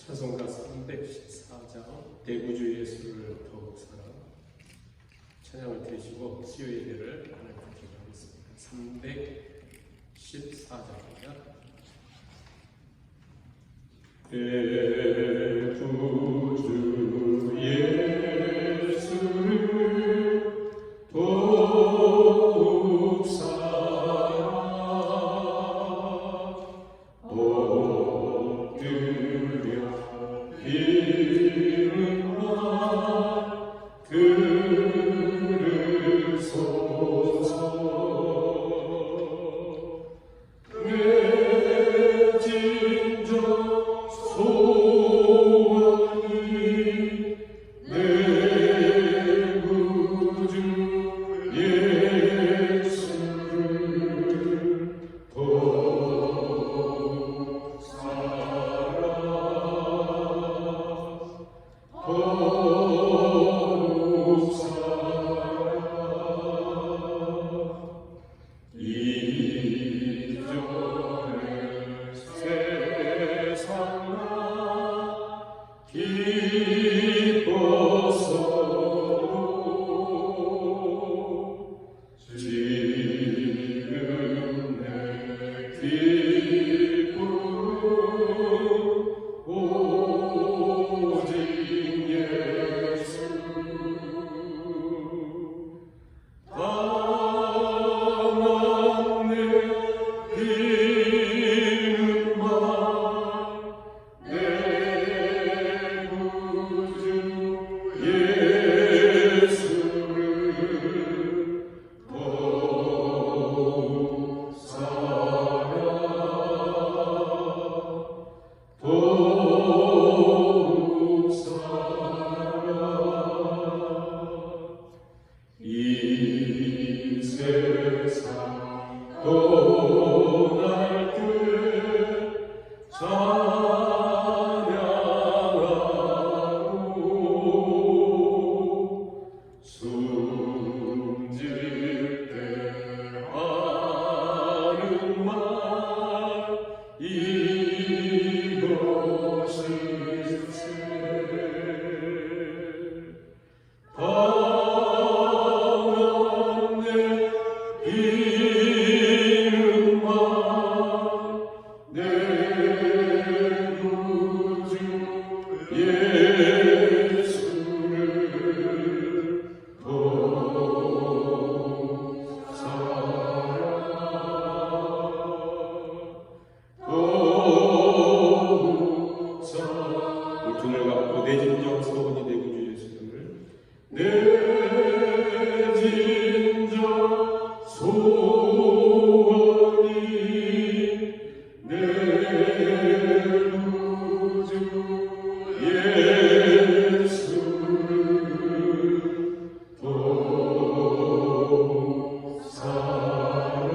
찬송가 314장 대구주 예수를 더욱 사랑 찬양을 드리시고 수요 예배를 하나님 드리도록 하겠습니다. 314장입니다. 대구주 예수를 더욱 사랑 엎드려 비는 말 들으소서. 내 진정 소원이 내 구주 예수를 더욱 사랑 더욱 사랑 이전의 세상아 기뻐서도 지금 내 기쁨은 오직 예수. 강한 내 비는 말 내 구주 예수를 더욱 사랑 더욱 사랑 이 세상 떠날 때 찬양하고 숨질 때 하는 말 이것일세. 강한 내 비는 말 내 구주 예수를 더욱 사랑 더욱 사랑. 우리 눈을 감고 내 진정 소원이 내 구주 예수를 내 진정 소원이 내 구주 예수를 더욱 사랑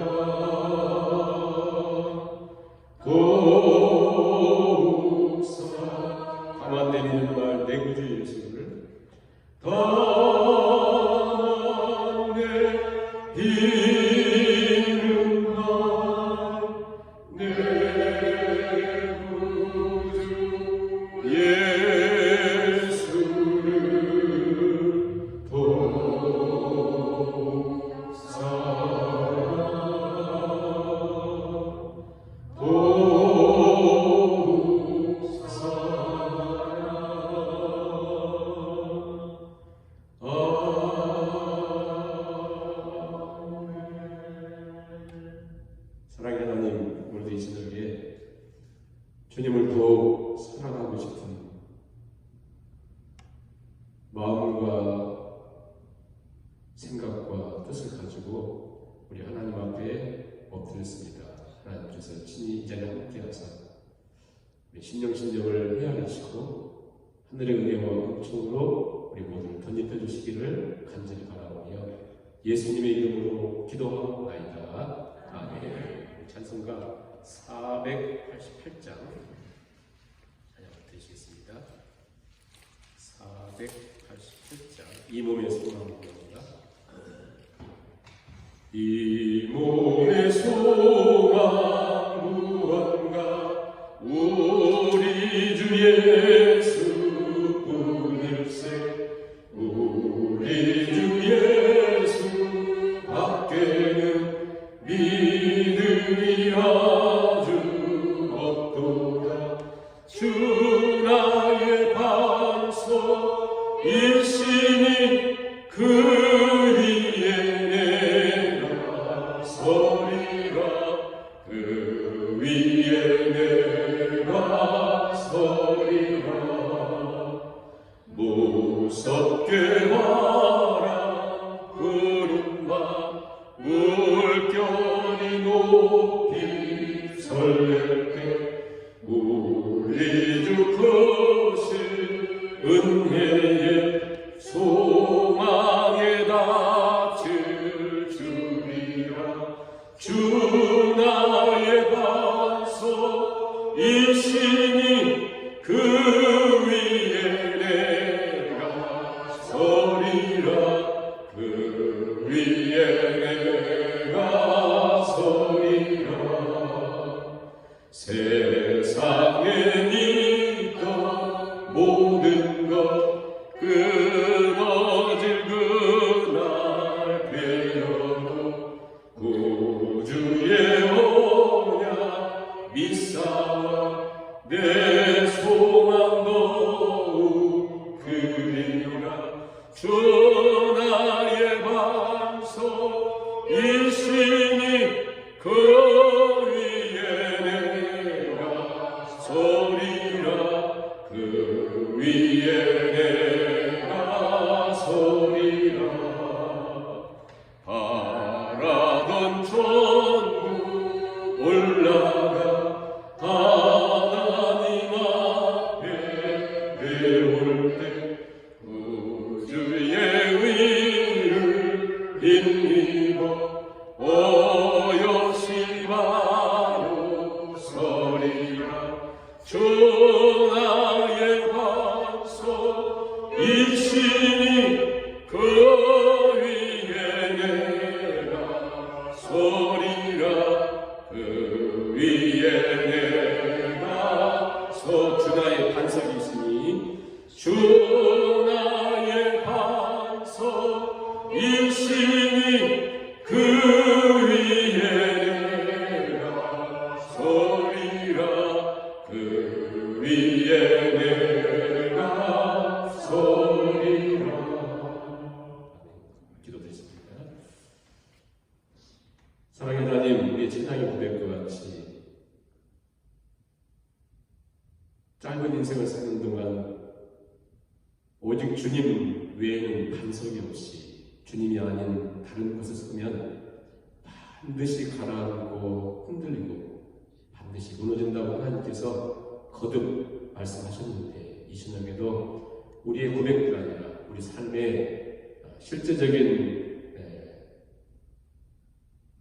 더욱 사랑. 가만 내리는 말 내 구주 예수를 강한 내 비는 말 내 구주 예수를 더욱 사랑 더욱 사랑. 사랑의 하나님, 오늘도 이 저녁에 주님을 더욱 사랑하고 싶은 마음과 생각과 뜻을 가지고 우리 하나님 앞에 엎드렸습니다. 하나님께서 친히 이 자리에 함께하사 우리 신령신령을 헤아리시고 하늘의 은혜와 은총으로 우리 모두를 덧입혀 주시기를 간절히 바라오며 예수님의 이름으로 기도하옵나이다. 아멘. 찬송가 488장 찬양 드리시겠습니다. 488장 이 몸의 소망입니다. 이 몸의 소망 무언가 우리 주 예수 일신이 그 위에 내가 서리라. 그 위에 내가 서리라. 무섭게 바라 구름만 물결이 높이 설렐 때 우리 주 크신 은혜의 소망에 닿을 주리라. 주 나의 반석 일신이 그 위에 내가 서리라. 그 위에 내가 서리라. 세상에 있던 모든 것 끊어질 그날 되어도 구주의 언약 믿사와 내 소망 더욱 크리라. 주 나의 반석 일신이 그 위에 내가 서리라. 그 위에 내가 서리라. 바라던 천국 올라가 하나님 앞에 배울 때 구주의 의를 힘입어 오롯이 바로 서리라. 주 나의 반석 일신이 그 위에 내가 서리라. 그 위에 내가 주 나의 반석이시니 주 나의 반석 일신이 그 위에 내가 서리라. 그 위에 내가 서리라. 기도드리겠습니다. 사랑하는 하나님, 우리의 신앙의 고백과 같이 짧은 인생을 사는 동안 오직 주님 외에는 반석이 없이 주님이 아닌 다른 곳을 쓰면 반드시 가라앉고 흔들리고 반드시 무너진다고 하나님께서 거듭 말씀하셨는데, 이 시간에도 우리의 고백뿐 아니라 우리 삶의 실제적인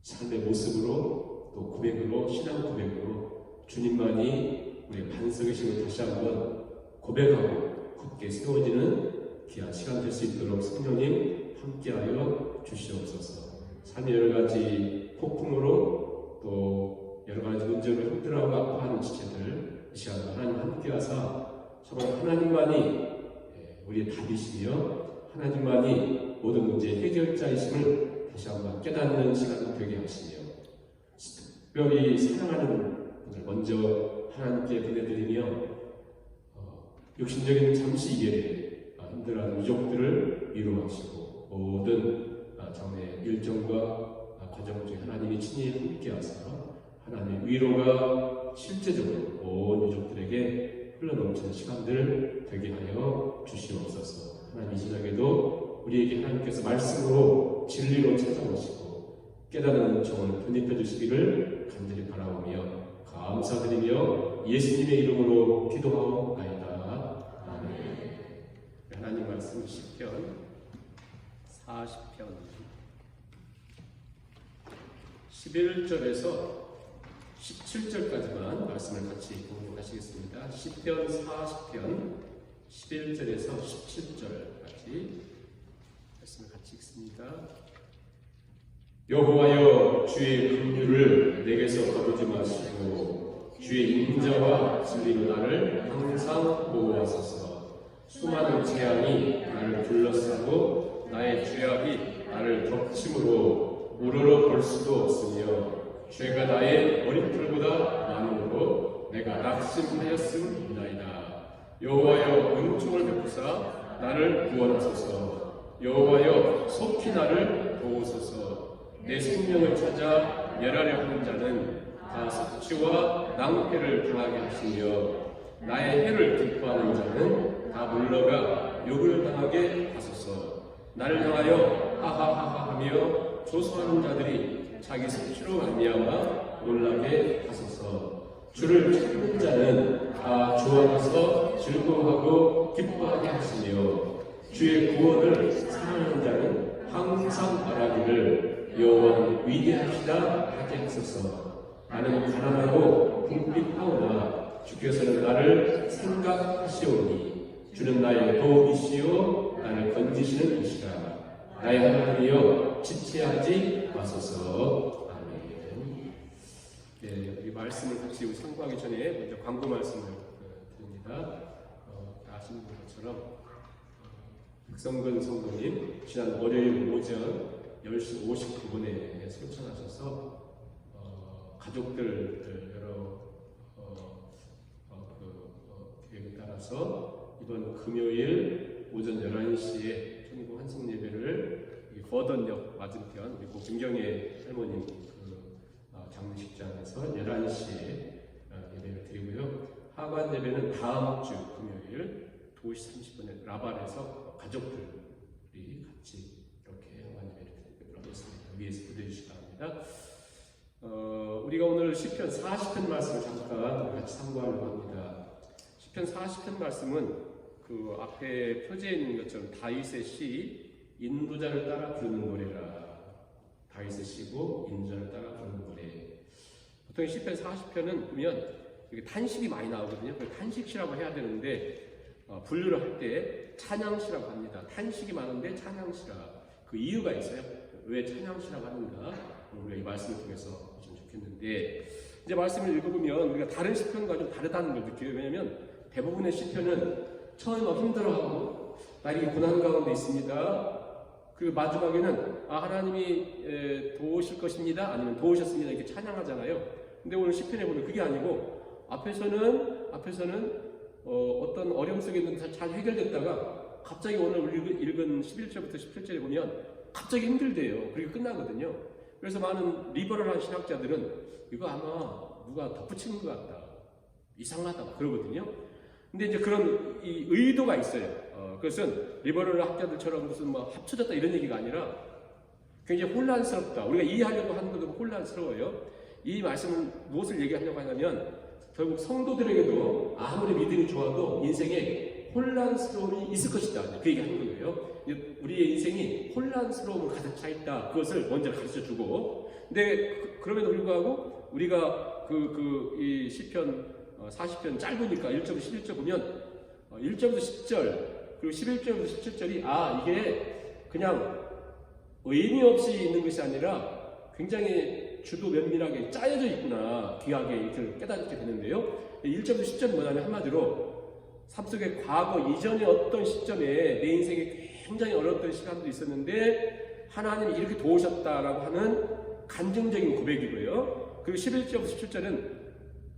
삶의 모습으로 또 고백으로, 신앙 고백으로 주님만이 우리의 반석이심을 다시 한번 고백하고 굳게 세워지는 귀한 시간 될 수 있도록 성령님 함께하여 주시옵소서. 삶의 여러 가지 폭풍으로 또 여러 가지 문제로 힘들어하고 아파하는 지체들, 이 시간 하나님 함께하사 정말 하나님만이 우리의 답이시며 하나님만이 모든 문제의 해결자이심을 다시 한번 깨닫는 시간이 되게 하시며, 특별히 사랑하는 분들 먼저 하나님께 보내드리며 육신적인 잠시 이외에 힘들어하는 유족들을 위로하시고 모든 정의 일정과 과정 중에 하나님이 친히 함께하사 하나님의 위로가 실제적으로 온 유족들에게 흘러넘치는 시간들 되게 하여 주시옵소서. 하나님 이 시간에도 우리에게 하나님께서 말씀으로 진리로 찾아오시고 깨닫는 은총을 덧입혀 주시기를 간절히 바라오며 감사드리며 예수님의 이름으로 기도하옵나이다. 아멘. 하나님 말씀 시편 40편 11절에서 17절까지만 말씀을 같이 공부하시겠습니다. 시편 40편 11절에서 17절까지 말씀을 같이 읽습니다. 여호와여, 주의 긍휼을 내게서 거두지 마시고 주의 인자와 진리로 나를 항상 보호하소서. 수많은 재앙이 나를 둘러싸고 나의 죄악이 나를 덮침으로 우러러 볼 수도 없으며 죄가 나의 머리털보다 많음으로 내가 낙심하였음이나이다. 여호와여, 은총을 베푸사 나를 구원하소서. 여호와여 속히 나를 도우소서. 내 생명을 찾아 멸하려 하는 자는 다 섭취와 낭패를 당하게 하시며 나의 해를 기뻐하는 자는 다 물러가 욕을 당하게 하소서. 나를 향하여 하하하하 하며 조소하는 자들이 자기 섭취로 말미암아 놀라게 하소서. 주를 찾는 자는 다 좋아하서 즐거워하고 기뻐하게 하시며 주의 구원을 사랑하는 자는 항상 바라기를 여호와는 위대하시다 하게 하소서. 나는 가난하고 궁핍하오나 주께서는 나를 생각하시오니 주는 나의 도움이시오 나를 건지시는 이시라. 나의 하나님이여 지체하지 마소서. 아멘. 네, 이 말씀을 같이 참고하기 전에 먼저 광고 말씀을 드립니다. 아시는 것처럼 백성근 성도님 지난 월요일 오전 10시 59분에 소천하셔서 가족들 여러 계획에 따라서 이번 금요일 오전 11시에 천국 환송 예배를 거던역 맞은편 그리고 김경애 할머님 장례식장에서 11시에 예배를 드리고요. 하관 예배는 다음 주 금요일 2시 30분에 라발에서 가족들이 같이 이렇게 하관 예배를 드리도록 하겠습니다. 위에서 기도해 주시기 바랍니다. 우리가 오늘 시편 40편 말씀을 잠깐 같이 참고하려고 합니다. 시편 40편 말씀은 그 앞에 표지에 있는 것처럼 다윗의 시 인도자를 따라 부르는 노래라. 다윗의 시고 인도자를 따라 부르는 노래. 보통 시편 40편은 보면 탄식이 많이 나오거든요. 그걸 탄식시라고 해야 되는데 분류를 할 때 찬양시라고 합니다. 탄식이 많은데 찬양시라. 그 이유가 있어요. 왜 찬양시라고 하는가? 우리가 이 말씀을 통해서 보시면 좋겠는데, 이제 말씀을 읽어보면 우리가 다른 시편과 좀 다르다는 걸 느껴요. 왜냐하면 대부분의 시편은 처음에 막 힘들어하고 나 이렇게 고난 가운데 있습니다. 그리고 마지막에는 하나님이 도우실 것입니다. 아니면 도우셨습니다. 이렇게 찬양하잖아요. 근데 오늘 시편에 보면 그게 아니고 앞에서는 어떤 어려움 속에 있는데 잘 해결됐다가 갑자기 오늘 읽은 11절부터 17절에 보면 갑자기 힘들대요. 그리고 끝나거든요. 그래서 많은 리버럴한 신학자들은 이거 아마 누가 덧붙이는 것 같다, 이상하다 그러거든요. 근데 이제 그런 이 의도가 있어요. 그것은 리버럴 학자들처럼 무슨 뭐 합쳐졌다 이런 얘기가 아니라 굉장히 혼란스럽다. 우리가 이해하려고 하는 것도 혼란스러워요. 이 말씀은 무엇을 얘기하려고 하냐면 결국 성도들에게도 아무리 믿음이 좋아도 인생에 혼란스러움이 있을 것이다. 그 얘기 하는 거예요. 우리의 인생이 혼란스러움을 가득 차 있다. 그것을 먼저 가르쳐 주고. 근데 그럼에도 불구하고 우리가 이 시편 40편 짧으니까 1절부터 11절 보면 1절부터 10절 그리고 11절부터 17절이 이게 그냥 의미 없이 있는 것이 아니라 굉장히 주도 면밀하게 짜여져 있구나, 귀하게 이렇게 깨닫게 되는데요. 1절부터 10절은 뭐냐면 한마디로 삶 속에 과거 이전의 어떤 시점에 내 인생에 굉장히 어려웠던 시간도 있었는데 하나님이 이렇게 도우셨다라고 하는 간증적인 고백이고요. 그리고 11절부터 17절은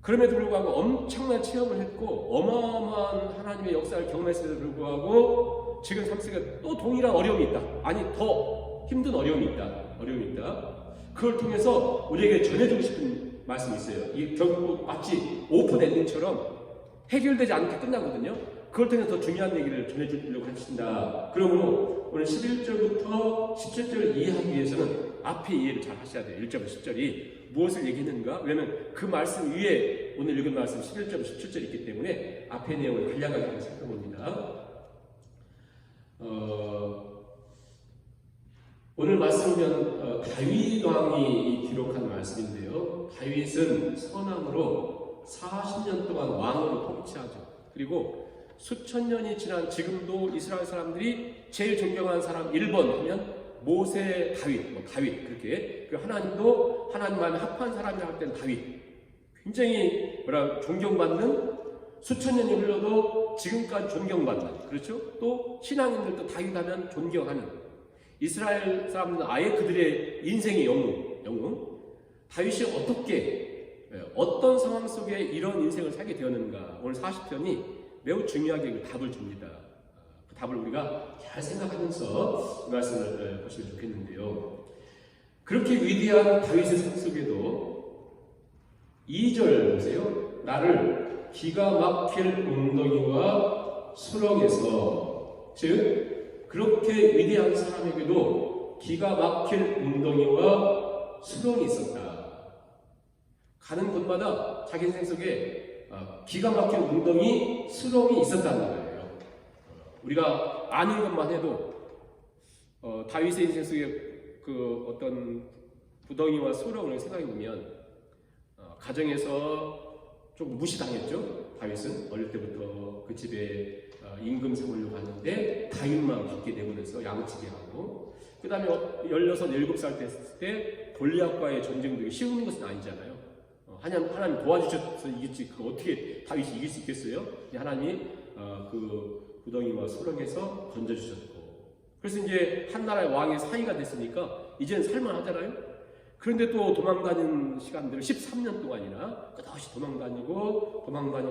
그럼에도 불구하고 엄청난 체험을 했고 어마어마한 하나님의 역사를 경험했음에도 불구하고 지금 삶 속에 또 동일한 어려움이 있다. 아니 더 힘든 어려움이 있다. 그걸 통해서 우리에게 전해주고 싶은 말씀이 있어요. 이게 결국 마치 오픈 엔딩처럼 해결되지 않게 끝나거든요. 그걸 통해서 더 중요한 얘기를 전해주려고 하신다. 그러므로 오늘 11절부터 17절을 이해하기 위해서는 앞에 이해를 잘 하셔야 돼요. 1절부터 10절이 무엇을 얘기했는가? 왜냐하면 그 말씀 위에 오늘 읽은 말씀 11절부터 17절이 있기 때문에 앞의 내용을 간략하게 살펴봅니다. 오늘 말씀은 다윗 왕이 기록한 말씀인데요. 다윗은 선함으로 40년 동안 왕으로 통치하죠. 그리고 수천 년이 지난 지금도 이스라엘 사람들이 제일 존경하는 사람 1번 하면 모세, 다윗 그렇게 하나님도 하나님 마음에 합한 사람이라고 할 때는 다윗 굉장히 존경받는 수천 년이 흘러도 지금까지 존경받는 그렇죠? 또 신앙인들도 다윗 하면 존경하는 이스라엘 사람들은 아예 그들의 인생의 영웅 다윗이 어떤 상황 속에 이런 인생을 살게 되었는가 오늘 40편이 매우 중요하게 답을 줍니다. 그 답을 우리가 잘 생각하면서 이 말씀을 보시면 좋겠는데요. 그렇게 위대한 다윗의 성 속에도 2절 보세요. 나를 기가 막힐 웅덩이와 수렁에서, 즉 그렇게 위대한 사람에게도 기가 막힐 웅덩이와 수렁이 있었다. 가는 곳마다 자기 인생 속에 기가 막힌 웅덩이, 수렁이 있었다는 거예요. 우리가 아는 것만 해도 다윗의 인생 속에 그 어떤 구덩이와 수렁을 생각해 보면 가정에서 좀 무시당했죠. 다윗은 어릴 때부터 그 집에 임금 삼으려고 하는데 다윗만 밖에 내보내서 양치게 하고, 그 다음에 16, 17살 됐을 때 골리앗과의 전쟁도 쉬운 것은 아니잖아요. 하나님 도와주셔서 이겼지, 그거 어떻게 다윗이 이길 수 있겠어요? 하나님이 그 구덩이와 수렁에서 건져주셨고, 그래서 이제 한 나라의 왕의 사위가 됐으니까 이제는 살만하잖아요. 그런데 또 도망다니는 시간들을 13년 동안이나 끝없이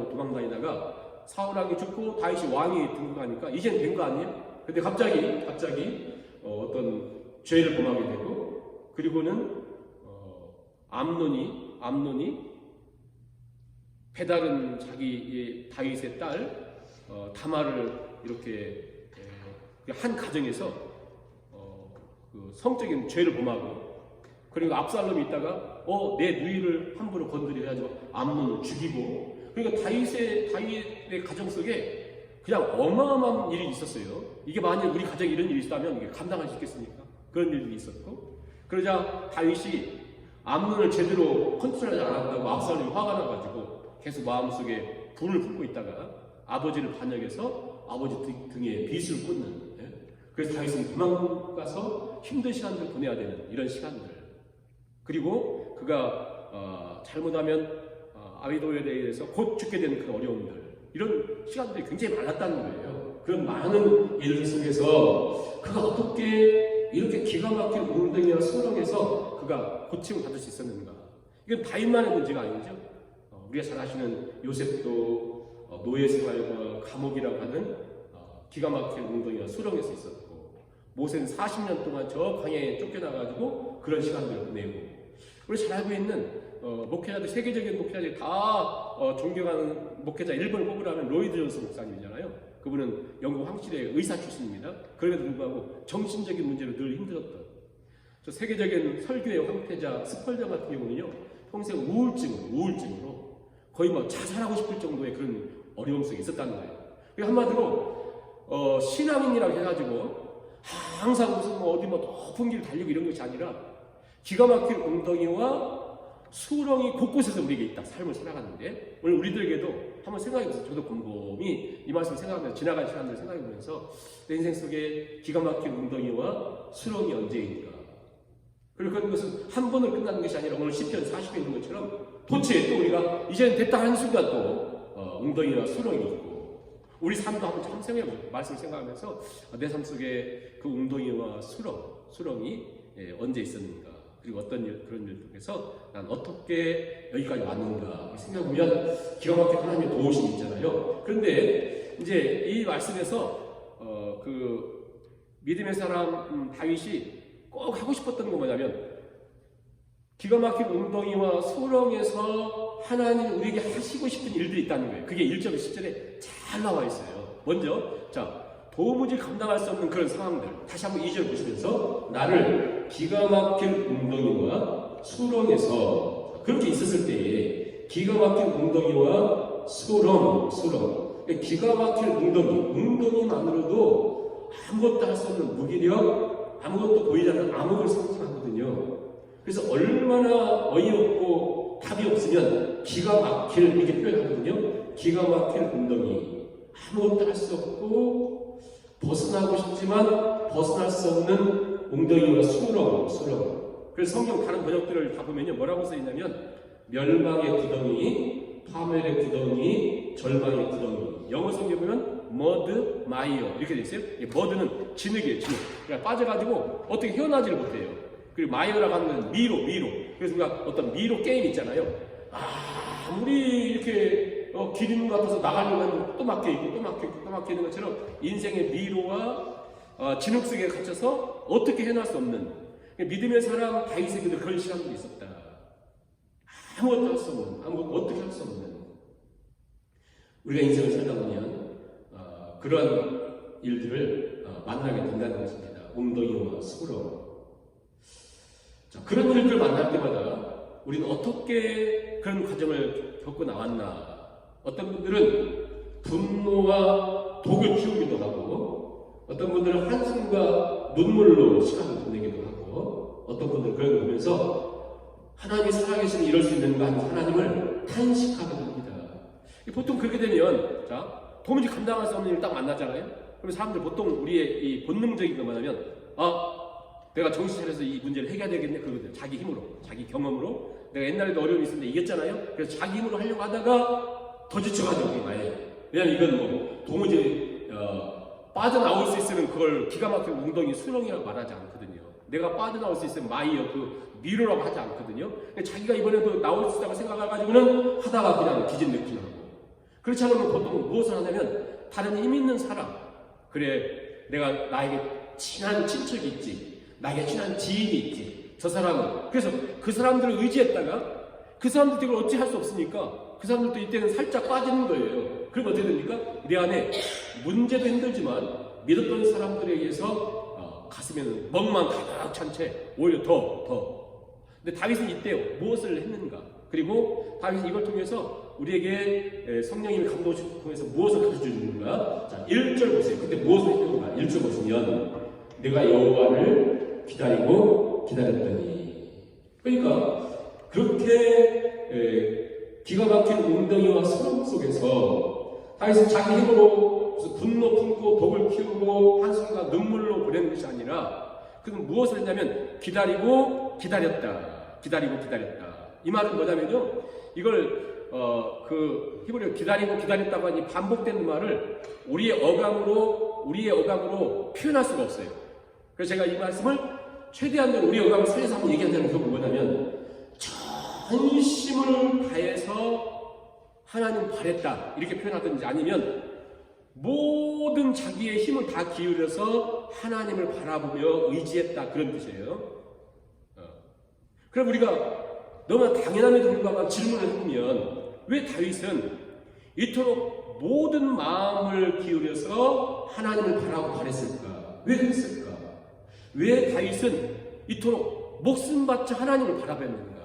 도망다니다가 사울왕이 죽고 다윗이 왕이 등극하니까 이제는 된 거 아니에요? 근데 갑자기 어떤 죄를 범하게 되고, 그리고는 암논이 배다른 자기 다윗의 딸 다말을 이렇게 한 가정에서 그 성적인 죄를 범하고, 그리고 압살롬이 있다가 내 누이를 함부로 건드려 가지고 암논을 죽이고, 그러니까 다윗의 가정 속에 그냥 어마어마한 일이 있었어요. 이게 만약 우리 가정에 이런 일이 있다면 이게 감당할 수 있겠습니까? 그런 일이 있었고, 그러자 다윗이 암논을 제대로 컨트롤하지 않았다고 압살롬이 화가 나가지고 계속 마음속에 불을 품고 있다가 아버지를 반역해서 아버지 등에 비수를 꽂는, 그래서 다윗은 도망가서 힘든 시간들을 보내야 되는 이런 시간들, 그리고 그가 잘못하면 아비도에 대해서 곧 죽게 되는 그 어려움들, 이런 시간들이 굉장히 많았다는 거예요. 그런 많은 일들 속에서 그가 어떻게 이렇게 기가 막힌 웅덩이와 수렁에서 그가 고침을 받을 수 있었는가? 이건 다윗만의 문제가 아니죠. 우리가 잘 아시는 요셉도 노예 생활과 감옥이라고 하는 기가 막힌 웅덩이와 수렁에서 있었고, 모세는 40년 동안 저 광야에 쫓겨나가지고 그런 시간들을 보내고, 우리 잘 알고 있는 목회자들, 세계적인 목회자들이 다 존경하는 목회자 1번을 뽑으라면 로이드 존스 목사님이잖아요. 그분은 영국 황실의 의사 출신입니다. 그럼에도 불구하고 정신적인 문제로 늘 힘들었던, 저 세계적인 설교의 황태자 스펄전 같은 경우는요, 평생 우울증으로 거의 자살하고 싶을 정도의 그런 어려움 속에 있었다는 거예요. 한마디로 신앙인이라고 해가지고 항상 무슨 어디 높은 길 달리고 이런 것이 아니라 기가 막힌 웅덩이와 수렁이 곳곳에서 우리에게 있다. 삶을 살아가는데, 오늘 우리들에게도 한번 생각해보세요. 저도 곰곰이 이 말씀을 생각하면서 지나간 시간들을 생각해보면서 내 인생 속에 기가 막힌 웅덩이와 수렁이 언제인가. 그리고 그런 것은 한 번으로 끝나는 것이 아니라 오늘 시편 40에 있는 것처럼 도대체 또 우리가 이제는 됐다 하는 순간 또 웅덩이와 수렁이 있고, 우리 삶도 한번 참 생각해보세요. 말씀을 생각하면서 내 삶 속에 그 웅덩이와 수렁이 언제 있었는가, 그리고 어떤 그런 일 통해서 난 어떻게 여기까지 왔는가 생각해보면 기가 막힌 하나님의 도우심이 있잖아요. 그런데 이제 이 말씀에서 그 믿음의 사람 다윗이 꼭 하고 싶었던 건 뭐냐면, 기가 막힌 웅덩이와 수렁에서 하나님 우리에게 하시고 싶은 일들이 있다는 거예요. 그게 1절 10절에 잘 나와 있어요. 먼저 도무지 감당할 수 없는 그런 상황들, 다시 한번 2절 보시면서 나를 기가 막힌 웅덩이와 수렁에서, 그렇게 있었을 때에 기가 막힌 웅덩이와 수렁, 기가 막힌 웅덩이만으로도 아무것도 할 수 없는 무기력, 아무것도 보이지 않는 암흑을 상징하거든요. 그래서 얼마나 어이없고 답이 없으면 기가 막힐, 이렇게 표현하거든요. 기가 막힐 웅덩이, 아무것도 할 수 없고 벗어나고 싶지만 벗어날 수 없는 웅덩이와 수렁. 그래서 성경 다른 번역들을 다 보면요, 뭐라고 써있냐면 멸망의 구덩이, 파멸의 구덩이, 절망의 구덩이. 영어 성경 보면 mud, mire 이렇게 돼 있어요. mud는 진흙이에요, 진흙. 그러니까 빠져가지고 어떻게 헤어나지를 못해요. 그리고 mire라고 하는 건 미로. 그래서 우리가 어떤 미로 게임 있잖아요. 아무리 이렇게 길 있는 것 같아서 나가려고 하면 또 막혀 있고 또 막혀 있고 또 막혀 있는 것처럼 인생의 미로와 진흙 속에 갇혀서 어떻게 해낼 수 없는 믿음의 사람 다윗에게도 그런 시간들이 있었다. 아무것도 할 수 없는, 아무것도 어떻게 할 수 없는 우리가 인생을 살다 보면 그러한 일들을 만나게 된다는 것입니다. 웅덩이와 수고로움. 그런 일들을 만날 때마다 우리는 어떻게 그런 과정을 겪고 나왔나. 어떤 분들은 분노와 독을 키우기도 하고, 어떤 분들은 한숨과 눈물로 시간을 보내기도 하고, 어떤 분들은 그런 거 보면서 하나님이 살아계시는 이럴 수 있는가 하는 하나님을 탄식하기도 합니다. 보통 그렇게 되면 도무지 감당할 수 없는 일을 딱 만나잖아요. 그럼 사람들 보통 우리의 이 본능적인 것만 하면 내가 정신 차려서 이 문제를 해결해야 되겠네 그러거든요. 자기 힘으로, 자기 경험으로. 내가 옛날에도 어려움이 있었는데 이겼잖아요. 그래서 자기 힘으로 하려고 하다가 더 지쳐가지고 많이. 왜냐면 이건 뭐 도무지 빠져나올 수 있으면 그걸 기가 막힌 웅덩이 수렁이라고 말하지 않거든요. 내가 빠져나올 수 있으면 마이어 미로라고 하지 않거든요. 자기가 이번에도 나올 수 있다고 생각해가지고는 하다가 그냥 뒤집내기하고. 그렇지 않으면 보통 무엇을 하냐면 다른 힘 있는 사람, 그래 내가 나에게 친한 친척이 있지, 나에게 친한 지인이 있지, 저 사람은. 그래서 그 사람들을 의지했다가 그 사람들도 이걸 어찌 할 수 없으니까 그 사람들도 이때는 살짝 빠지는 거예요. 그럼 어떻게 됩니까? 내 안에 문제도 힘들지만 믿었던 사람들에 의해서 가슴에는 멍만 가득 찬 채 오히려 더. 근데 다윗은 이때 무엇을 했는가? 그리고 다윗은 이걸 통해서 우리에게 성령님의 감동을 통해서 무엇을 가르쳐주는가? 자, 1절 보세요. 그때 무엇을 했는가? 1절 보시면 내가 여호와를 기다리고 기다렸더니. 그러니까 그렇게 기가 막힌 웅덩이와 수렁 속에서 다윗은 자기 힘으로 분노 품고 독을 키우고 한숨과 눈물로 보내는 것이 아니라 그는 무엇을 했냐면 기다리고 기다렸다. 기다리고 기다렸다. 이 말은 뭐냐면요, 이걸 그 히브리어 기다리고 기다렸다고 하니 반복되는 말을 우리의 어감으로 표현할 수가 없어요. 그래서 제가 이 말씀을 최대한 우리 어감을 살려서 한번 얘기하자는 게 뭐냐면 전심을 다해서 하나님 바랬다 이렇게 표현하든지, 아니면 모든 자기의 힘을 다 기울여서 하나님을 바라보며 의지했다 그런 뜻이에요. 그럼 우리가 너무나 당연함에도 불구하고 질문을 해보면 왜 다윗은 이토록 모든 마음을 기울여서 하나님을 바라고 바랬을까? 왜 그랬을까? 왜 다윗은 이토록 목숨 바쳐 하나님을 바라봤는가?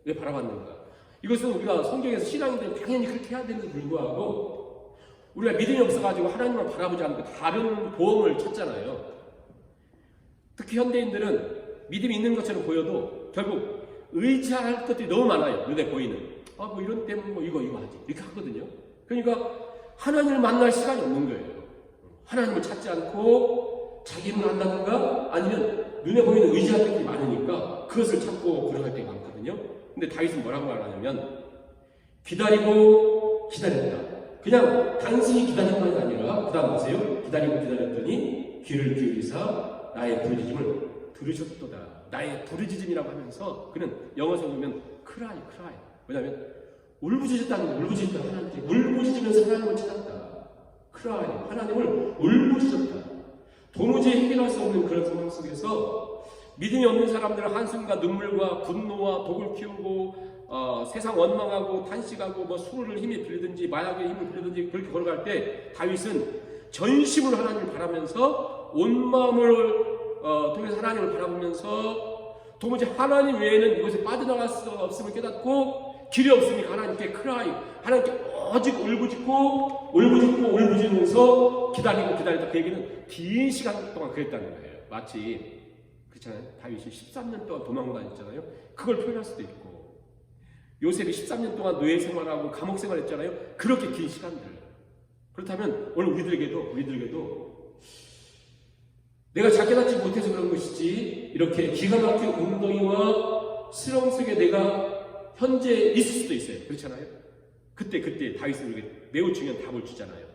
왜 바라봤는가? 이것은 우리가 성경에서 신앙인들이 당연히 그렇게 해야 되는데 불구하고 우리가 믿음이 없어가지고 하나님을 바라보지 않고 다른 보험을 찾잖아요. 특히 현대인들은 믿음이 있는 것처럼 보여도 결국 의지할 것들이 너무 많아요. 눈에 보이는. 뭐 이런 때문에 뭐 이거 하지. 이렇게 하거든요. 그러니까 하나님을 만날 시간이 없는 거예요. 하나님을 찾지 않고 자기 힘을 한다든가 아니면 눈에 보이는 의지할 것들이 많으니까 그것을 찾고 걸어갈 때가 많거든요. 근데 다윗은 뭐라고 말하냐면 기다리고 기다렸다. 그냥 단순히 기다린 것이 아니라 그 다음 보세요. 기다리고 기다렸더니 귀를 기울이사 나의 부르짖음을 들으셨도다. 나의 부르짖음이라고 하면서 그는 영어에서 보면 cry. 왜냐하면 울부짖었다는 거예요. 하나님께 울부짖으면서 하나님을 찾았다. cry. 하나님을 울부짖었다. 도무지 해결할 수 없는 그런 상황 속에서 믿음이 없는 사람들은 한숨과 눈물과 분노와 독을 키우고 세상 원망하고 탄식하고 뭐 술을 힘에 빌든지 마약의 힘을 빌든지 그렇게 걸어갈 때 다윗은 전심으로 하나님을 바라면서 온 마음을 통해서 하나님을 바라보면서 도무지 하나님 외에는 이곳에 빠져나갈 수 없음을 깨닫고 길이 없으니까 하나님께 크라이, 하나님께 오직 울부짖으면서 기다리다. 그 얘기는 긴 시간 동안 그랬다는 거예요. 마치 그렇잖아요. 다윗이 13년 동안 도망 다녔잖아요. 그걸 표현할 수도 있고 요셉이 13년 동안 노예 생활하고 감옥 생활했잖아요. 그렇게 긴 시간들. 그렇다면 오늘 우리들에게도 내가 잘 깨닫지 못해서 그런 것이지 이렇게 기가 막힌 웅덩이와 수렁 속에 내가 현재 있을 수도 있어요. 그렇잖아요. 그때 다윗은 우리에게 매우 중요한 답을 주잖아요.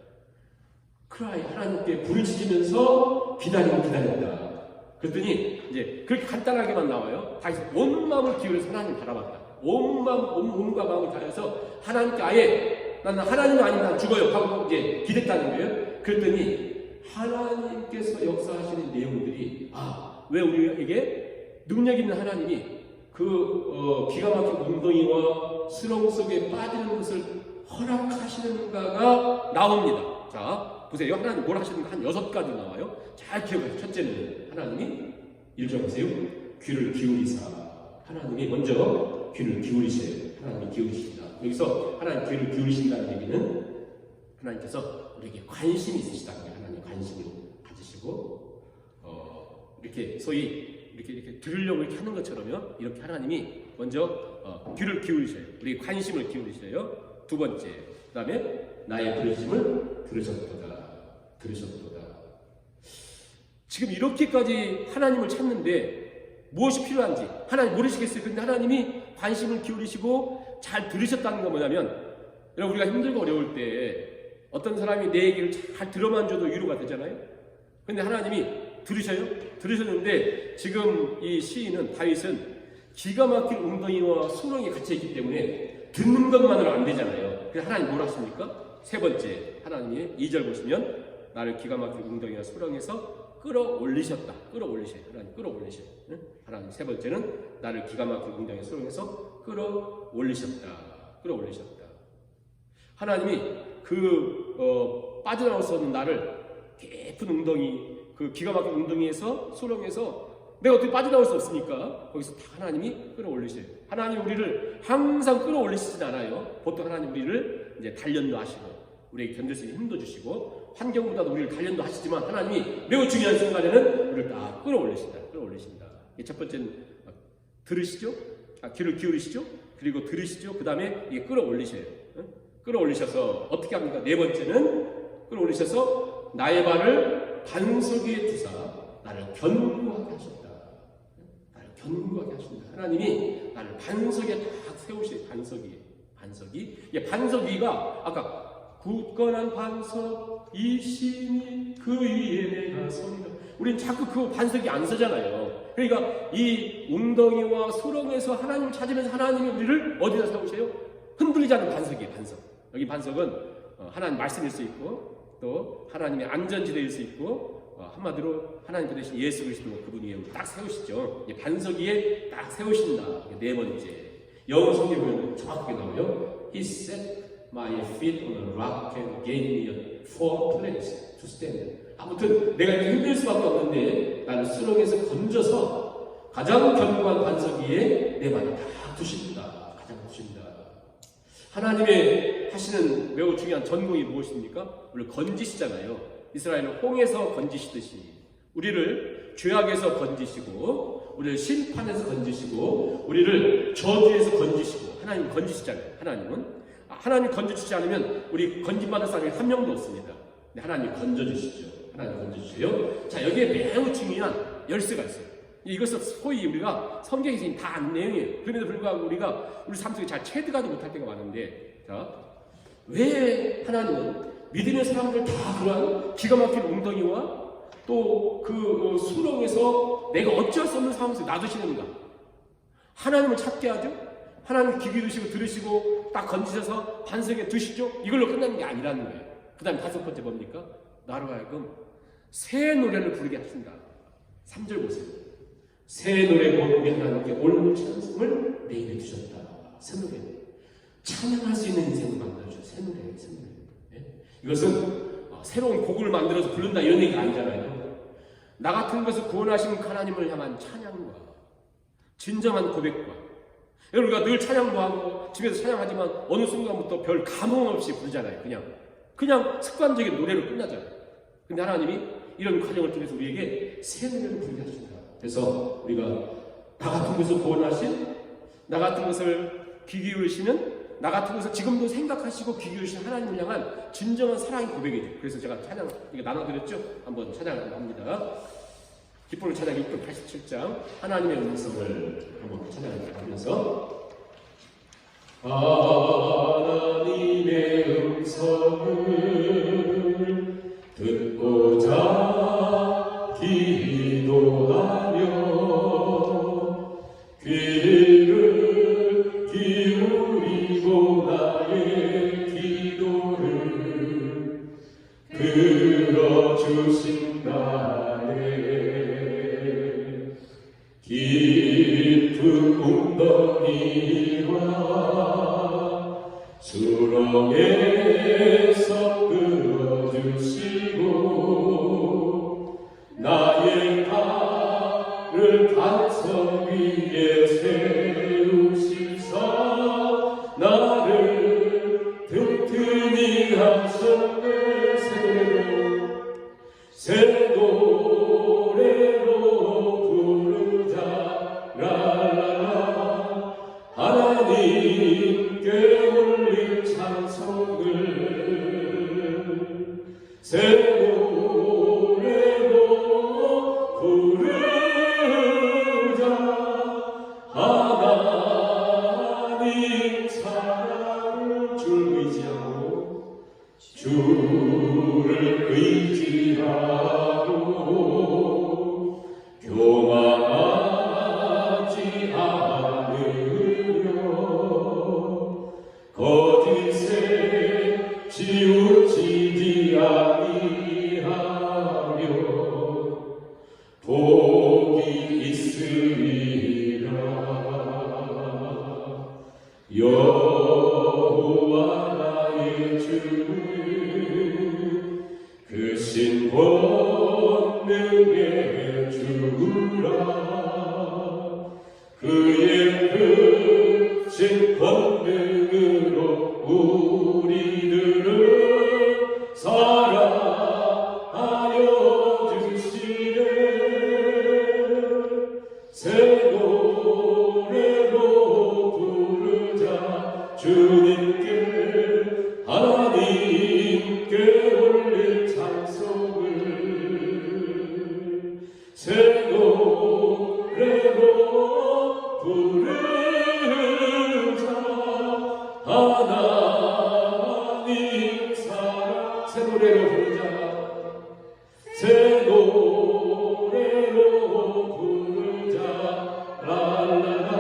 크라이, 하나님께 부르짖으면서 기다렸다. 그랬더니 이제 그렇게 간단하게만 나와요. 다윗은 온 마음을 기울여서 하나님을 바라봤다. 온 몸과 마음을 다해서 하나님께 아예 나는 하나님 아니면 난 죽어요 하고 이제 기댔다는 거예요. 그랬더니 하나님께서 역사하시는 내용들이 왜 우리에게 능력 있는 하나님이 그 기가 막힌 웅덩이와 수렁 속에 빠지는 것을 허락하시는가가 나옵니다. 자, 보세요. 하나님 뭘 하시는가 한 6가지 나와요. 잘 기억하세요. 첫째는 하나님이 1절 보세요. 귀를 기울이사. 하나님이 먼저 귀를 기울이세요. 하나님이 기울이신다. 여기서 하나님 귀를 기울이신다는 얘기는 하나님께서 우리에게 관심이 있으시다는 거예요. 하나님 관심을 가지시고 이렇게 소위 이렇게 들으려고 이렇게 하는 것처럼요. 이렇게 하나님이 먼저 귀를 기울이셔요. 우리 관심을 기울이셔요. 두 번째, 그 다음에 나의 부르심을 들으셨도다. 지금 이렇게까지 하나님을 찾는데 무엇이 필요한지 하나님 모르시겠어요. 근데 하나님이 관심을 기울이시고 잘 들으셨다는 건 뭐냐면, 여러분 우리가 힘들고 어려울 때 어떤 사람이 내 얘기를 잘 들어만 줘도 위로가 되잖아요. 근데 하나님이 들으셨는데 지금 이 시인은 다윗은 기가 막힌 웅덩이와 수렁이 갇혀있기 때문에 듣는 것만으로 안 되잖아요. 그래서 하나님 뭘 하십니까? 세 번째, 하나님이 2절 보시면 나를 기가 막힌 웅덩이와 수렁에서 끌어올리셨다. 하나님 끌어올리셔요. 하나님 세 번째는 나를 기가 막힌 웅덩이와 수렁에서 끌어올리셨다. 하나님이 빠져나올 수 없는 나를 깊은 웅덩이, 그 기가 막힌 웅덩이에서 수렁에서 내가 어떻게 빠져나올 수 없으니까 거기서 다 하나님이 끌어올리셔요. 하나님 우리를 항상 끌어올리시진 않아요. 보통 하나님 우리를 이제 단련도 하시고 우리에게 견딜 수 있는 힘도 주시고 환경보다도 우리를 단련도 하시지만 하나님이 매우 중요한 순간에는 우리를 다 끌어올리신다. 첫 번째는 들으시죠? 귀를 기울이시죠? 그리고 들으시죠? 그 다음에 이게 끌어올리셔요. 끌어올리셔서 어떻게 합니까? 네 번째는 끌어올리셔서 나의 발을 반석 위에 두사 나를 견고하게 하셨다. 하나님이 나를 반석에 딱 세우시는 반석이. 반석 위가 아까 굳건한 반석 이 심히 그 위에 내가 서리라. 우리는 자꾸 그 반석이 안 서잖아요. 그러니까 이 웅덩이와 수렁에서 하나님을 찾으면서 하나님이 우리를 어디다 세우세요? 흔들리지 않는 반석이에요. 여기 반석은 하나님 말씀일 수 있고 또 하나님의 안전지대일 수 있고 한마디로 하나님 대신 예수 그리스도 그분이 딱 세우시죠. 반석 위에 딱 세우신다. 네 번째, 영어 성경에 보면 정확하게 나와요. He set my feet on a rock and gave me a firm place to stand. 아무튼 내가 이렇게 힘들 수밖에 없는데 나를 수렁에서 건져서 가장 견고한 반석 위에 내 발을 딱 두신다. 하나님의 하시는 매우 중요한 전공이 무엇입니까? 우리를 건지시잖아요. 이스라엘을 홍해서 건지시듯이 우리를 죄악에서 건지시고 우리를 심판에서 건지시고 우리를 저주에서 건지시고 하나님 건지시잖아요. 하나님 건져주시지 않으면 우리 건진받을 사람이 한 명도 없습니다. 근데 하나님 건져주시죠. 자, 여기에 매우 중요한 열쇠가 있어요. 이것은 소위 우리가 성경에서 다 아는 내용이에요. 그럼에도 불구하고 우리가 우리 삶 속에 잘 체득하지 못할 때가 많은데, 자, 왜 하나님은 믿음의 사람들 다 그러한 기가 막힌 웅덩이와 또 그 수렁에서 내가 어찌할 수 없는 상황에서 놔두시는가? 하나님을 찾게 하죠. 하나님 귀 기울이시고 들으시고 딱 건지셔서 반석에 두시죠. 이걸로 끝나는 게 아니라는 거예요. 그 다음에 다섯 번째 뭡니까? 나로 하여금 새 노래를 부르게 하신다. 3절 보세요. 새 노래 부르게 하나님께 올 찬송을 내 입에 주셨다. 새 노래. 찬양할 수 있는 인생을 만들어줘. 새 노래. 이것은 새로운 곡을 만들어서 부른다 이런 얘기가 아니잖아요. 나 같은 것을 구원하신 하나님을 향한 찬양과 진정한 고백과, 우리가 늘 찬양도 하고 집에서 찬양하지만 어느 순간부터 별 감흥 없이 부르잖아요. 그냥 습관적인 노래로 끝나잖아요. 근데 하나님이 이런 과정을 통해서 우리에게 새 노래를 부르게 하십니다. 그래서 우리가 나 같은 것을 구원하신, 나 같은 것을 귀 기울이시는, 나 같은 것을 지금도 생각하시고 귀 기울이신 하나님을 향한 진정한 사랑의 고백이죠. 그래서 제가 찬양 이거 나눠드렸죠. 한번 찬양을 합니다. 기쁨의 찬양 6편 87장 하나님의 음성을 한번 찬양을 하면서, 하나님의 음성을 듣고자 기도하며 귀를 세우신 나에 깊은 웅덩이와 수렁에서 끌어주시고 나의 발을 반석 위에 세우시사 나를 튼튼히 하셨네. 새 노래로 부르자 랄랄라 하나님께 올린 찬송을 새 노래로 부르자 하나님 사랑을 줄 의지하고 주를 의지하고 교만하지 않으며 거짓에 치우치지 아니하며 복이 있으리라. 여호와 나의 주는 그 신권능의 주라. 그의 그 신권능으로 우리들을 사랑하여 주시네. 새 노래로 부르자 주님께 하나님께 올릴 찬송을 새 노래로 부르자 하나님 사랑 새 노래로 부르자 새 노래로 부르자 랄랄라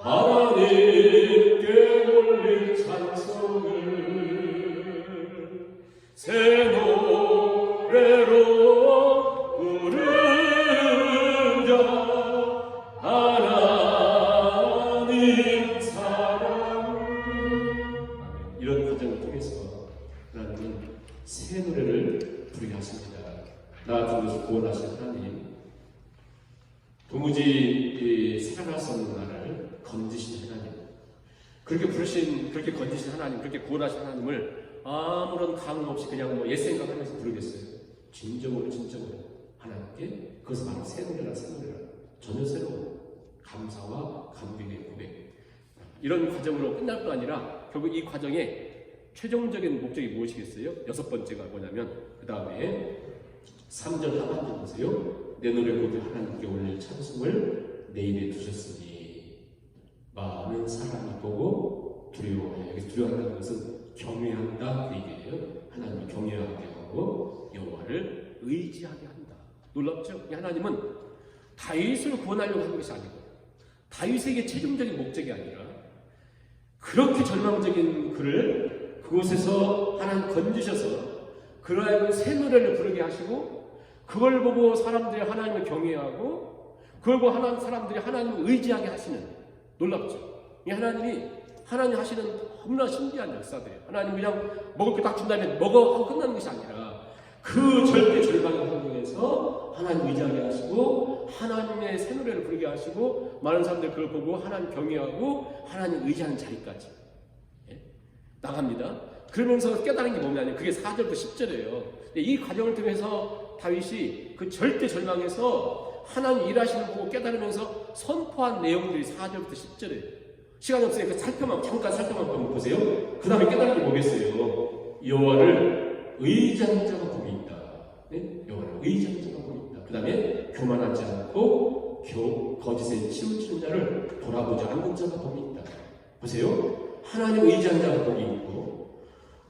하나님께 올릴 찬송을 새 노래로 부르자 하나님 사랑. 이런 과정을 통해서 하나님은 새 노래를 부르게 하십니다. 나 중에서 구원하신 하나님, 도무지 살아갈 수 없는 나를 건지신 하나님, 그렇게 건지신 하나님, 그렇게 구원하신 하나님을 아무런 감흥 없이 그냥 뭐 옛생각하면서 부르겠어요. 진정으로 하나님께 그것을 바로 새 노래라 전혀 새로운 감사와 감격의 고백. 이런 과정으로 끝날 거 아니라 결국 이 과정의 최종적인 목적이 무엇이겠어요? 6번째가 뭐냐면 그 다음에 3절 하반절 보세요. 내 노래 곧 하나님께 올릴 찬송을 내 입에 두셨으니 많은 사람이 보고 두려워해. 여기 두려워한다는 것은 경외한다 그 얘기예요. 하나님을 경외하게 하고 여호와를 의지하게 한다. 놀랍죠? 하나님은 다윗을 구원하려고 하는 것이 아니고 다윗에게 최종적인 목적이 아니라 그렇게 절망적인 그를 그곳에서 하나님 건지셔서 그로 하여금 새 노래를 부르게 하시고 그걸 보고 사람들이 하나님을 경외하고 그걸 보고 사람들이 하나님을 의지하게 하시는, 놀랍죠? 이 하나님 하시는 너무나 신기한 역사들이에요. 하나님 그냥 먹을 거 딱 준 다음에 먹어 하고 끝나는 것이 아니라 그 절대 절망의 환경에서 하나님 의지하게 하시고 하나님의 새 노래를 부르게 하시고 많은 사람들이 그걸 보고 하나님 경외하고 하나님 의지하는 자리까지 나갑니다. 그러면서 깨달은 게 뭐냐면 그게 4절부터 10절이에요. 이 과정을 통해서 다윗이 그 절대 절망에서 하나님 일하시는 거 보고 깨달으면서 선포한 내용들이 4절부터 10절이에요. 시간이 없으니까 잠깐 살펴만 보세요. 그 다음에 깨달은 게 뭐겠어요? 여호와를 의지하는 자가 복이 있다. 네? 여호와를 의지하는 자가 복이 있다. 그 다음에 교만하지 않고 거짓에 치우치는 자를 돌아보지 않는 자가 복이 있다. 보세요. 하나님 의지하는 자가 복이 있고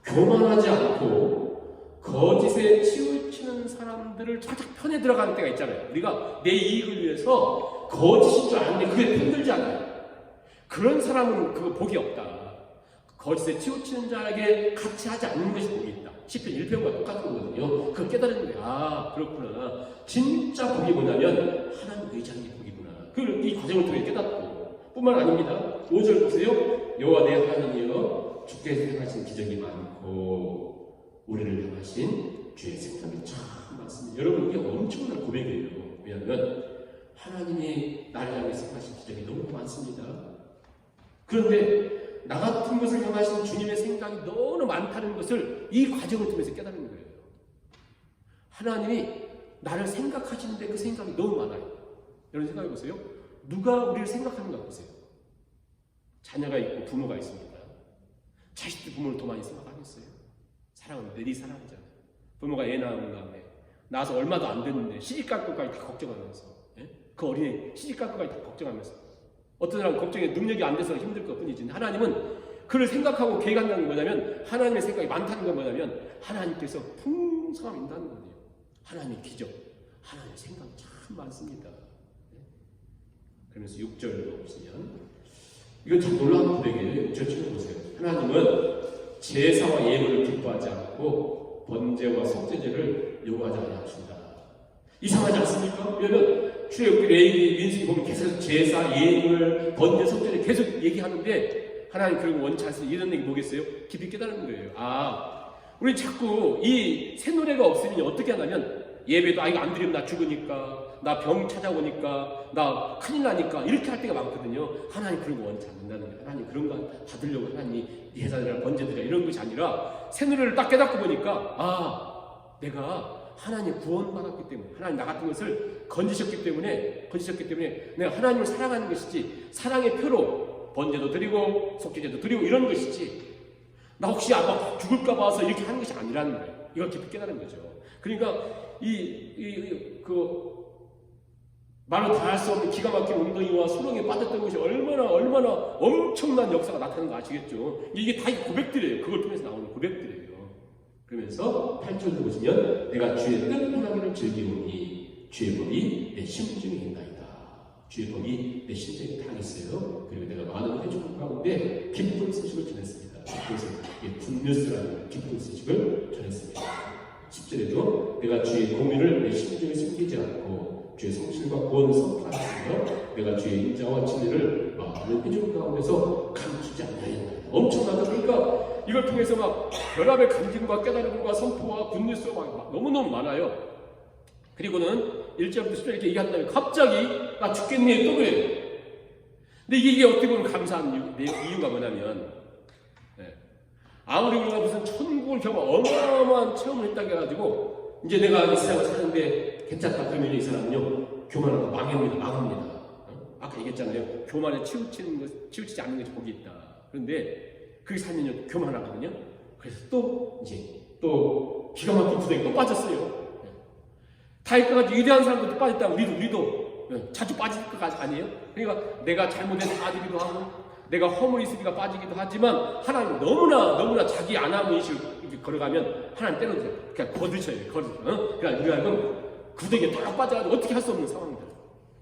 교만하지 않고 거짓에 치우치는 사람들을 살짝 편에 들어가는 때가 있잖아요. 우리가 내 이익을 위해서 거짓인 줄 아는데 그게 힘들지 않아요. 그런 사람은 그 복이 없다. 거짓에 치우치는 자에게 같이 하지 않는 것이 복이 있다. 시편 1편과 똑같은 거거든요. 그걸 깨달은 거예요. 아, 그렇구나. 진짜 복이 뭐냐면 하나님 의지하는 게 복이구나. 그걸 이 과정을 통해 깨닫고 뿐만 아닙니다. 5절 보세요. 여호와 내 하나님이여 주께서 행하신 기적이 많고 우리를 향하신 주의 생각이 참 많습니다. 여러분 이게 엄청난 고백이에요. 왜냐하면 하나님이 나를 향해서 행하신 기적이 너무 많습니다. 그런데 나 같은 것을 향하신 주님의 생각이 너무 많다는 것을 이 과정을 통해서 깨닫는 거예요. 하나님이 나를 생각하시는데 그 생각이 너무 많아요. 여러분 생각해 보세요. 누가 우리를 생각하는가 보세요. 자녀가 있고 부모가 있습니다. 자식들 부모를 더 많이 생각하겠어요? 사랑은 내리 사랑이잖아요. 부모가 애 낳은 다음에 낳아서 얼마도 안 됐는데 시집갈 것까지 다 걱정하면서, 예? 그 어린애 시집갈 것까지 다 걱정하면서, 어떤 사람은 걱정에 능력이 안 돼서 힘들 것 뿐이지, 하나님은 그를 생각하고 계획한다는 게 뭐냐면, 하나님의 생각이 많다는 건 뭐냐면 하나님께서 풍성함이 있다는 거예요. 하나님의 기적, 하나님의 생각이 참 많습니다. 그러면서 6절로 보시면 이건 참 놀라운 고백이에요. 6절 읽어보세요. 하나님은 제사와 예물을 기뻐하지 않고 번제와 속죄제를 요구하지 아니하신다. 이상하지 않습니까? 왜냐면 출애굽기 레위기 민수기 보면 계속 제사, 예물, 번제, 속죄를 계속 얘기하는데 하나님 그런 거 원치 않으시는 이런 얘기 뭐겠어요? 깊이 깨달은 거예요. 아, 우리 자꾸 이 새 노래가 없으면 어떻게 하냐면 예배도 이거 안 드리면 나 죽으니까, 나 병 찾아오니까, 나 큰일 나니까 이렇게 할 때가 많거든요. 하나님 그런 거 원치 않는다는 거예요. 하나님 그런 거 받으려고 하나님이 예산이라 번제들이라 이런 것이 아니라 새 노래를 딱 깨닫고 보니까 아, 내가 하나님 구원받았기 때문에, 하나님 나 같은 것을 건지셨기 때문에 내가 하나님을 사랑하는 것이지, 사랑의 표로 번제도 드리고 속죄제도 드리고 이런 것이지, 나 혹시 아마 죽을까 봐서 이렇게 하는 것이 아니라는 거예요. 이걸 깊이 깨달은 거죠. 그러니까 말로 다 할 수 없는 기가 막힌 웅덩이와 수렁에 빠졌던 것이 얼마나 엄청난 역사가 나타나는 거 아시겠죠? 이게 다 고백들이에요. 그걸 통해서 나오는 고백들이에요. 그러면서 8절도 보시면 내가 주의 뜻 행하기를 즐기오니 주의 법이 내 심중에 있나이다. 주의 법이 내 심중에 당했어요. 그리고 내가 많은 회중 가운데 기쁜 소식을 전했습니다. 그래서 굿뉴스라는 기쁜 소식을 전했습니다. 10절에도 내가 주의 공의를 내 심중에 숨기지 않고 주의 성실과 구원을 선포하였으며 내가 주의 인자와 진리를 많은 회중 가운데서 감추지 않나이다. 엄청나다. 그러니까 이걸 통해서 막 결합의 간증과 깨달음과 선포와 굿뉴스가 막 너무너무 많아요. 그리고는 1절부터 10절 이렇게 얘기한다면 갑자기 나 죽겠니 또 그래요. 근데 이게 어떻게 보면 감사한 이유가 뭐냐면, 아무리 우리가 무슨 천국을 경험 어마어마한 체험을 했다고 해가지고 이제 내가 이 세상을 사는데 괜찮다 그러면 이 사람은요 교만하고 망합니다. 아까 얘기했잖아요. 교만에 치우치지 않는 것이 복이 있다. 그런데 그게 살면요 교만하거든요. 그래서 또 기가 막힌 구덩이에 또 빠졌어요. 다윗같이 위대한 사람들도 빠졌다. 우리도 자주 빠질 것 아니에요? 그러니까 내가 잘못해서 빠지기도 하고 내가 허물이 있으니까 빠지기도 하지만 하나님 너무나 자기 안하무인식을 이렇게 걸어가면 하나님 때려주세요. 그냥 거두셔요. 그러니까 우리가 구덩이에 딱 빠져가지고 어떻게 할 수 없는 상황입니다.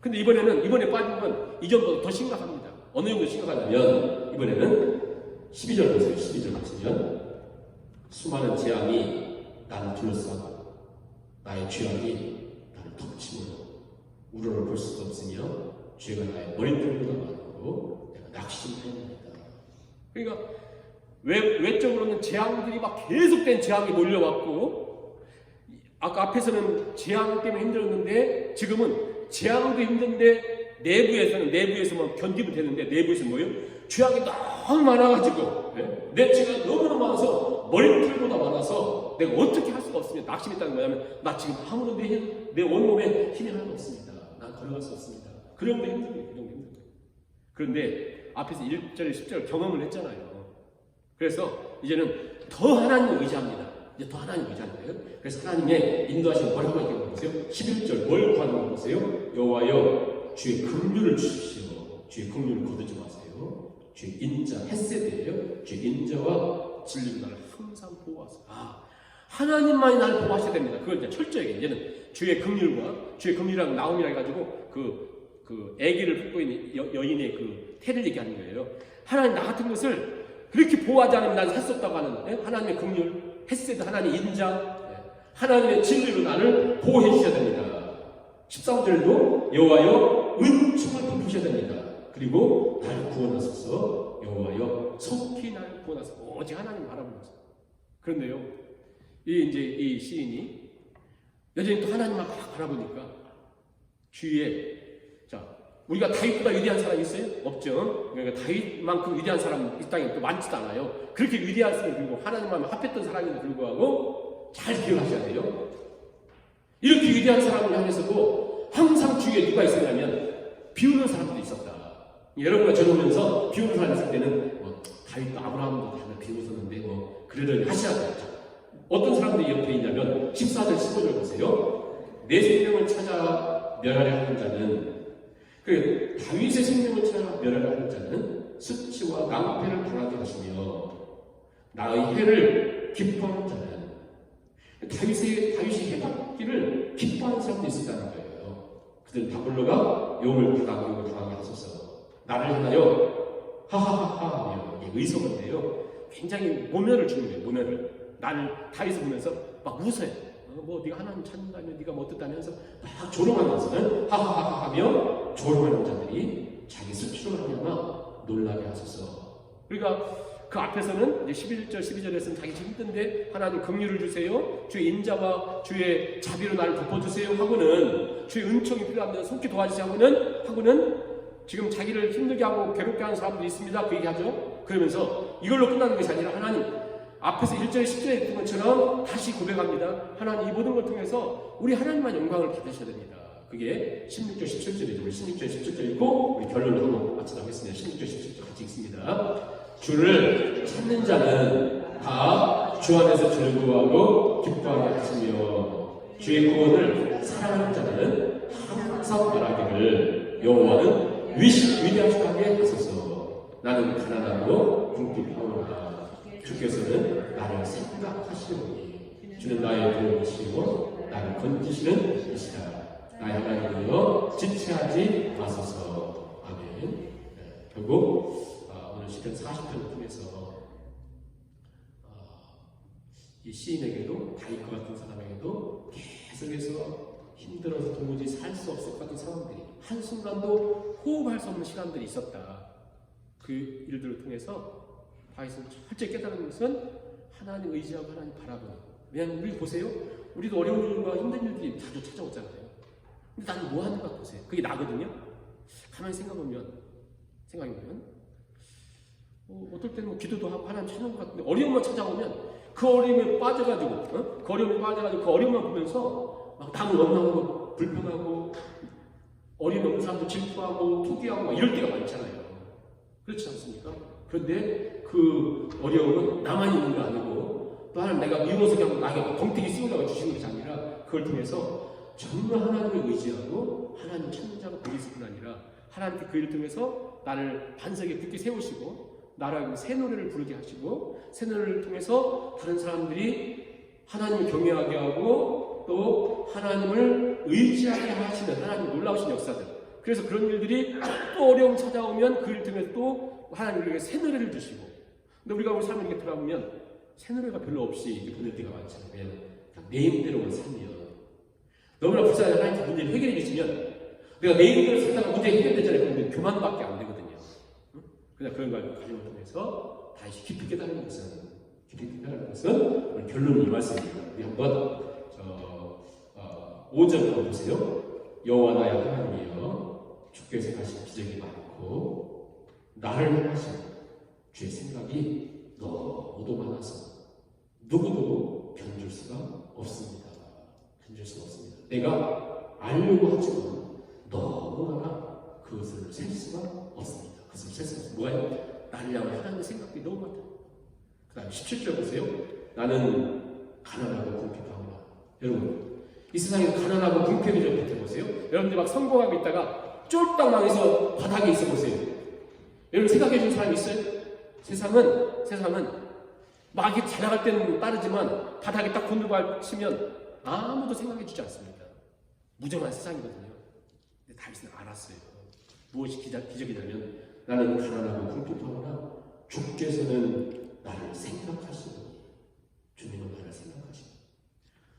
근데 이번에 빠진 건 이전보다 더 심각합니다. 어느 정도 심각하냐면 이번에는 12절 보세요. 12절 보시면 수많은 재앙이 나를 둘러싸고 나의 죄악이 나를 덮치므로 우러러 볼 수도 없으며 죄가 나의 머리털보다 많고 낙심합니다. 그러니까 외적으로는 재앙들이 막 계속된 재앙이 몰려왔고, 아까 앞에서는 재앙 때문에 힘들었는데 지금은 재앙도 힘든데 내부에서만 견디면 되는데 내부에서는 뭐예요? 죄악이 너무 많아가지고 내 죄가 너무나 많아서 머리털보다 많아서 내가 어떻게 할 수가 없습니다. 낙심했다는 거냐면 나 지금 아무런 내 온몸에 힘이 하나도 없습니다. 난 걸어갈 수 없습니다. 그 정도 힘들어요. 그런데 앞에서 1절, 10절 경험을 했잖아요. 그래서 이제는 더 하나님을 의지합니다. 이제 더 하나님을 의지하는 거예요. 그래서 하나님의 인도하시는 뭘 한번 보세요. 11절 뭘 구하는 거 보세요. 여호와여 주의 긍휼을 주십시오. 주의 긍휼을 거두지 마세요. 주의 인자, 헤세드예요. 주의 인자와 진리로 나를 항상 보호하세요. 하나님만이 나를 보호하셔야 됩니다. 그걸 이제 철저하게 이제는 주의 긍휼과 주의 긍휼이라고 나옴이라 해가지고 그 아기를 품고 있는 여인의 그 태를 얘기하는 거예요. 하나님 나 같은 것을 그렇게 보호하지 않으면 난 살 수 없다고 하는 하나님의 긍휼, 헤세드 하나님 인자, 하나님의 진리로 나를 보호해 주셔야 됩니다. 13절도 여호와여 은총을 베푸셔야 됩니다. 그리고 나를 구원하소서. 여호와여 속히 나를 구원하소서. 오직 하나님 바라보면서. 그런데요, 이 시인이 여전히 또 하나님만 막 바라보니까 주위에, 자, 우리가 다윗보다 위대한 사람이 있어요? 없죠. 그러니까 다윗만큼 위대한 사람 이 땅에 또 많지도 않아요. 그렇게 위대한 사람이 불구하고 하나님만 합했던 사람임에도 불구하고 잘 기억하셔야 돼요. 이렇게 위대한 사람을 향해서도 항상 주위에 누가 있었냐면 비우는 사람들이 있었다. 여러분과 저를 보면서 비우는 사람이 있을 때는 다윗도 아브라함도 다들 비웃었는데 그러려니 하셔야 되죠. 어떤 사람들이 옆에 있냐면 14절 15절 보세요. 내 생명을 찾아 멸하려 하는 자는, 그 다윗의 생명을 찾아 멸하려 하는 자는 수치와 낭패를 당하게 하시며 나의 해를 기뻐하는 자는, 다윗이 해받기를 기뻐하는 사람도 있었다는 거예요. 그들은 다불러가 용을 당하게 하소서. 나를 향하여 하하하하 하며, 이게 의성어인데요, 굉장히 모멸을 주는 거예요. 모멸을. 나를 다윗을 보면서 막 웃어요. 네가 하나님 찾는다며, 네가 뭐 어떻다면서 막 조롱하면서 하하하하 하며 조롱하는 자들이 자기 수치로 하냐마 놀라게 하소서. 그러니까 그 앞에서는 이제 11절 12절에서는 자기 힘든데 하나님 긍휼을 주세요, 주의 인자와 주의 자비로 나를 덮어주세요 하고는, 주의 은총이 필요합니다, 속히 도와주세요 하고는 지금 자기를 힘들게 하고 괴롭게 하는 사람들이 있습니다, 그 얘기하죠. 그러면서 이걸로 끝나는 것이 아니라 하나님, 앞에서 1절 10절에 했던 것처럼 다시 고백합니다. 하나님, 이 모든 걸 통해서 우리 하나님만 영광을 받으셔야 됩니다. 그게 16절 17절이죠. 우리 16절 17절 읽고 우리 결론을 한번 마치도록 하겠습니다. 16절 17절 같이 읽습니다. 주를 찾는 자는 다 주 안에서 즐거워하고 기뻐하게 하시며 주의 구원을 사랑하는 자는 항상 말하기를 여호와는 위대하시게 하소서. 나는 가난하고 굶기 파오노라. 주께서는 나를 생각하시오니 주는 나의 도움이시고 나를 건지시는 이시라. 나의 하나님이여 지체하지 마소서. 아멘. 결국 오늘 시편 40편을 통해서 이 시인에게도, 다윗과 같은 사람에게도 계속해서 힘들어서 도무지 살 수 없을 것 같은 상황들이, 한순간도 호흡할 수 없는 시간들이 있었다. 그 일들을 통해서 다윗은 철저히 깨달은 것은 하나님 의지하고 하나님 바라보는. 왜냐하면 우리 보세요. 우리도 어려운 일과 힘든 일들이 자주 찾아오잖아요. 근데 나는 뭐 하는가 보세요. 그게 나거든요. 가만히 생각해보면 어떨 때는 기도도 하고 하나님 찾는 것 같은데 어려움만 찾아오면 그 어려움에 빠져가지고 그 어려움만 보면서 막 남을 원망하고 불평하고 어려움에 없는 사람도 질투하고 투기하고 막 이럴 때가 많잖아요. 그렇지 않습니까? 그런데 그 어려움은 나만 있는 게 아니고 또 하나님 내가 미워서 그냥 나에게 덩태기 씌우려고 주시는 것이 아니라 그걸 통해서 정말 하나님을 의지하고 하나님 찾는 자가 되게 있을 뿐 아니라 하나님께 그 일을 통해서 나를 반석에 굳게 세우시고 나를 새 노래를 부르게 하시고 새 노래를 통해서 다른 사람들이 하나님을 경외하게 하고 또 하나님을 의지하게 하시는 하나님의 놀라우신 역사들. 그래서 그런 일들이 또 어려움 찾아오면 그 일 통해서 또 하나님에게 새 노래를 주시고. 근데 우리가 우리 삶을 이렇게 돌아보면 새 노래가 별로 없이 이렇게 보낼 때가 많잖아요. 왜냐하면 내 힘대로만 살면 너무나 불쌍한 하나님께 문제를 해결해 주시면 내가 내 힘대로 살다가 문제 해결되잖아요. 그런데 교만밖에 안 되거든요. 그냥 그런 걸 가정을 통해서 다시 깊이 깨달은 것은 오늘 결론은 이 말씀입니다. 우리 한번 5절 한번 보세요. 여호와 나의 하나님이여 주께서 하신 기적이 많고 나를 향하신 주의 생각이 너무도 많아서 누구도 견줄 수가 없습니다. 내가 알려고 하지만 너무 많아 그것을 셀 수가 없습니다. 뭐예요? 나를 향한 하나님의 생각이 너무 많다. 그 다음에 17절 보세요. 나는 가난하고 궁핍하구나. 여러분, 이 세상에 가난하고 궁핍이 좀 뱉어보세요. 여러분들 막 성공하고 있다가 쫄딱 망해서 바닥에 있어 보세요. 여러분 생각해 준 사람이 있어요? 세상은 막 이렇게 잘 나갈 때는 빠르지만 바닥에 딱 곤두박치면 아무도 생각해 주지 않습니다. 무정한 세상이거든요. 근데 다윗은 알았어요. 무엇이 기적이냐면 나는 가난하고 궁핍하구나. 주께서는 나를 생각하시더니 주님은 나를 생각하십니다.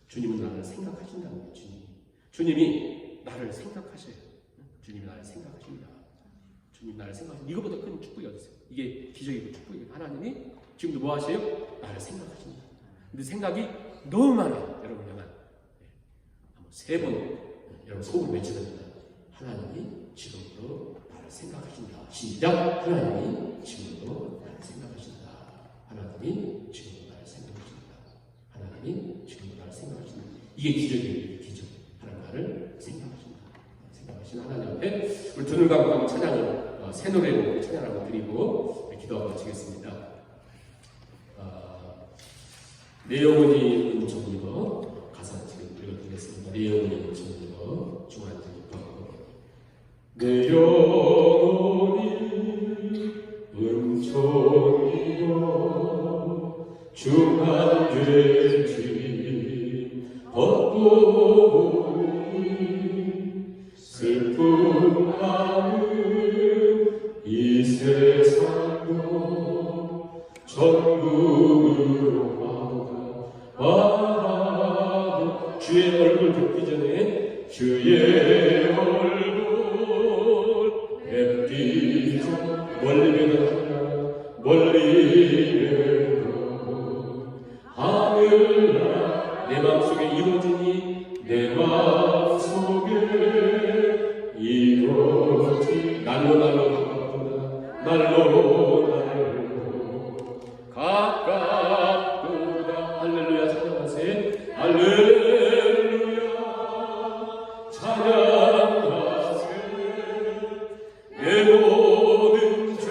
주님은 나를 생각하신다는 거예요. 주님이 나를 생각하셔요. 주님이 나를 생각하십니다. 주님 나를 생각하십니다. 이거보다 큰 축복이 어디 있어요? 이게 기적이고 축복이고 하나님이 지금도 뭐 하세요? 나를 생각하십니다. 근데 생각이 너무 많아요. 여러분 한번 3번 여러분 속으로 외치됩니다. 하나님이 지금도 나를 생각하신다. 시작. 하나님이 지금도 나를 생각하신다. 하나님이 지금도 나를 생각하신다. 하나님이 지금도 나를 생각하신다. 이게 기적이에요. 기적. 하나님 나를 생각하신다. 생각하시는 하나님 앞에 우리 두 눈 감고 찬양을 새 노래로 찬양을 드리고 기도하고 마치겠습니다. 내 영혼이 은총이여 가사 지금 읽어드리겠습니다. 내 영혼이 은총이여 중한테 기뻐하고 내 영혼이 은총이여 중한죄 짐 벗고니 슬픈 마음 이 세상도 천국으로 와도 주의 얼굴 뵙기 전에 주의 얼굴 뵙기 전 멀리면도 하늘나라 내 마음속에 이루어지니 내 마음속에 이루어지니 날로 가깝도다. 할렐루야 찬양하세요. 할렐루야 찬양하세요. 내 모든 죄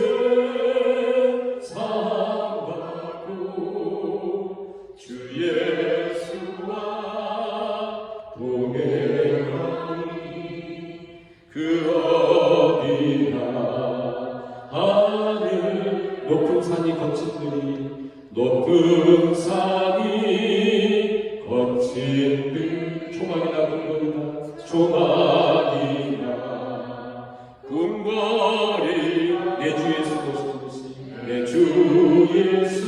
사함받고 주 예수와 동행하니 그 어디나 하늘 높은 산이 거친들이 높은 산이 거친들 조막이나 궁궐이나 조막이나 궁궐이 내 주 예수 모신 곳이 내 주 예수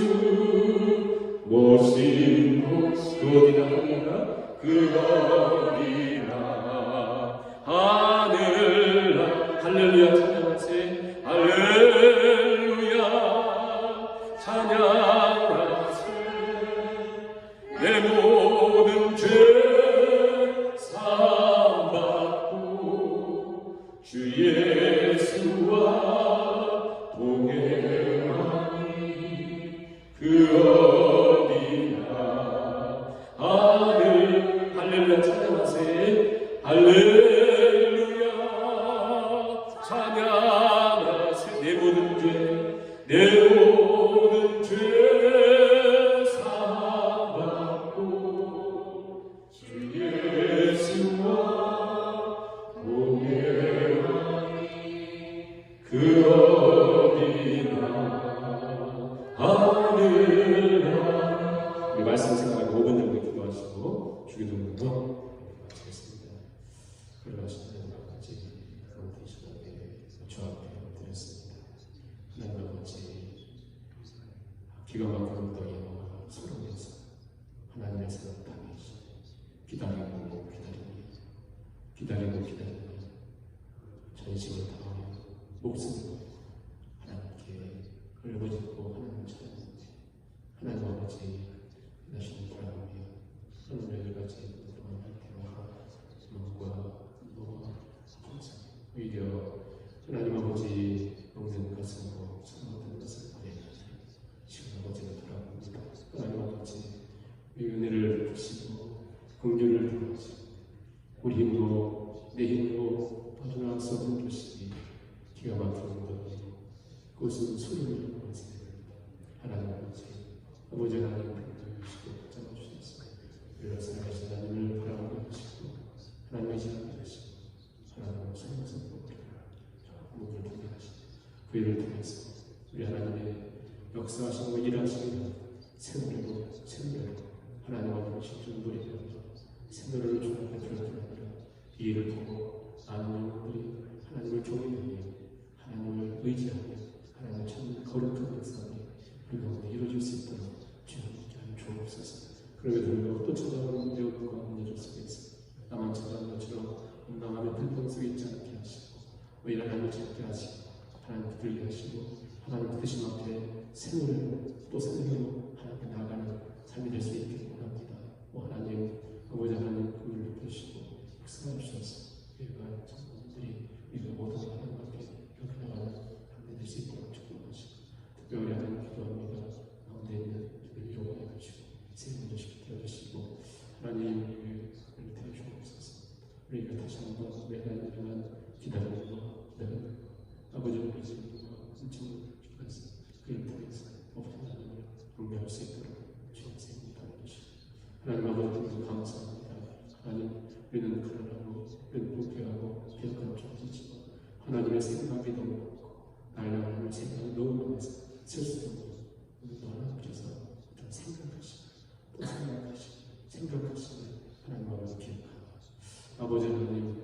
모신 곳 그 어디나 그 어디나 하늘나 할렐루야 찬양하세요. 할렐루야 찬양하세요. 내 모든 죄 사함받고 주 예수와 동행하니 그 어디나 하늘 할렐루야 찬양하세요. 할렐루야 찬양하세요. 내 모든 죄 사함받고 주 예수와 동행하니 그 어디나 하늘나 우리 말씀 생각하고 5분 정도 기도하시고 주기도문으로 마치겠습니다. 그러하시는 아버지 가운데 이 시간에 주 앞에 드렸습니다. 하나님 아버지 기가 막힌 엉덩이와 소름에서 하나님의 사랑 땅에 기다리고 전심을 다하며 목숨을 하나님께 울부짖고 하나님을 찾았는데 하나님 아버지 나시는 바라보며 하나님의 여러가지 동안할 때와 눈과 항상 오히려 하나님 아버지 먹는 것으로 선호하는 것을 버리는 지금 아버지가 돌아옵니다. 하나님 아버지 은혜를 베푸시고 긍휼을 베푸시고 우리 힘으로 내 힘으로 벗어날 수 없는 것이 기가 막힌 엉덩이 그것은 소름을 보세요. 하나님 아버지 하나님 불러주시고 붙잡아주셔서 우리가 살아가신 하나님을 바라보고 계시고 하나님의 지향을 하시고 하나님의 소망을 보기를 문을 두게 하시고 그 일을 통해서 우리 하나님의 역사하시고 일하시는 새노래로 하나님 앞으로 직접 노래하며 새노래를 주님께 들어주느니라. 이 일을 보고 많은 영혼들이 하나님을 경외하며 하나님을 의지하며 하나님을 찾는 거룩한 역사에 우리 가운데 이루어질 수 있도록 주님께 주옵소서. 그러게 우리가 또 찾아오는 문제와 문제들 속에서 나만 찾아온 것처럼 원망하며 불평 속에 있지 않게 하시고 오히려 하나님을 찾게 하시고 하나님 붙들게 하시고 하나님 뜻심 앞에 새 노래로 또 새 노래로 하나님께 나아가는 삶이 될 수 있게 원합니다. 하나님 아버지 하나님 그를 높여주시고 역사하옵소서. 우리가 청년들이 우리가 모두 하나님 앞에 이렇게 나가는 삶이 될 수 있도록 축복하시고 특별히 하나님 기도합니다. 가운데 있는 우리를 위로하여 주시고 새 문제씩 들어주시고 하나님 우리를 태워주옵소서. 우리가 다시 한번 우리 하나님을 향한 기다림과 아버지의 말씀과 신청을 주셔서 그를 통해서 하나님을 경배할 수 있도록 주의 생명을 달아주시고 하나님 아버지께 감사합니다. 하나님 우리는 가난하고 우리는 부패하고 배역한 존재지만 하나님의 생각이 너무 많고 하나님의 생각이 너무 많아서 쓸 수도 없고 우리도 하나님께서 일단 생각하시는 하나님 아버지 기억하고 아버지 하나님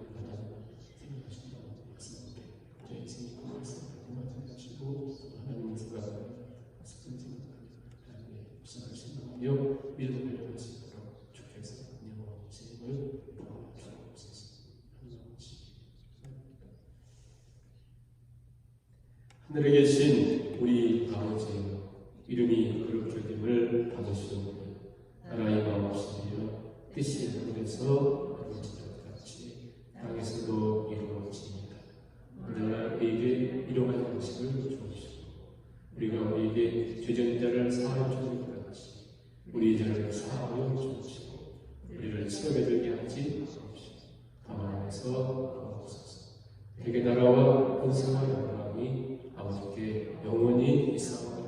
생각하신다고 말씀하는데 저희 생각하고 말씀하시고 하나님의 생각을 하나님의 역사를 생각하며 믿음을 내려갈 수 있도록 주께서 은혜와 지혜를 주옵소서. 하늘에 계신 우리 아버지 이름이 거룩히 됨을 받으시옵고 나라의 마음시며 뜻이 하늘에서 이루어지는 것 같이 땅에서도 이루어집니다. 오늘날 우리에게 일용할 양식을 주옵시고 우리가 우리에게 죄진 자를 사하여 주는 것 같이 우리 죄를 사하여 주옵시고 우리를 시험에 들게 하지 마옵시고 다만 안에서 도와주소서. 대개 나라와 권세와 영광이 아버지께 영원히 있사옵나이다.